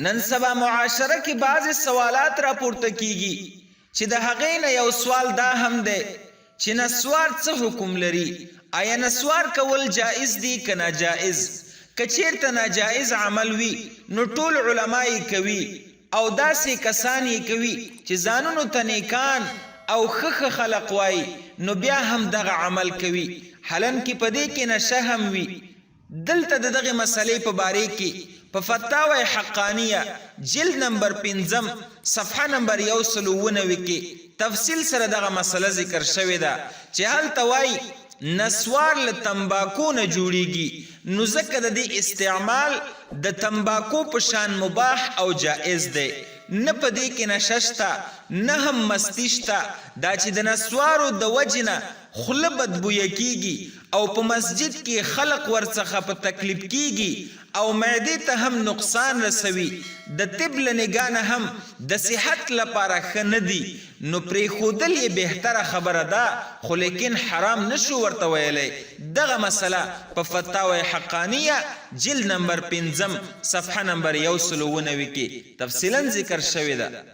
نن سبا معاشره کې بعض سوالات راپورته کیږي چې د هغې نه یو سوال دا هم دی چې نسوار څه حکم لري؟ آیا نسوار کول جائز دي که ناجائز؟ که چیرته ناجائز عمل وي نو ټول علما یې کوي او داسې کسان یې کوي چې ځانونو ته نیکان او ښه خلق وایي نو بیا هم دغه عمل کوي، حالن کې په دې کې نشه هم وي. دلته د دغه مسلې په باره کې په فتاوی حقانیه جلد نمبر 5 صفحه نمبر 190 کې تفصیل سره دغه مسله ذکر شوې ده چې هلته وایي نسوار له تمباکو نه جوړیږي، نو ځکه د دې استعمال د تمباکو په شان مباح او جائز دی. نه په دې کې نشه شته نه هم مستی شته. دا چې د نسوارو د وجې نه خوله بدبویه کیږي او په مسجد کې خلق ورڅخه په تکلیف کیږي او معدې ته هم نقصان رسوي، د طب له نګاه نه هم د صحت لپاره ښه نه دي، نو پرېښودل یې بهتره خبره ده، خو لیکن حرام نشو ورته ویلی. دغه مسله په فتاوی حقانیه جلد نمبر 5 صفحه نمبر 190 کې تفصیلا ذکر شوې ده.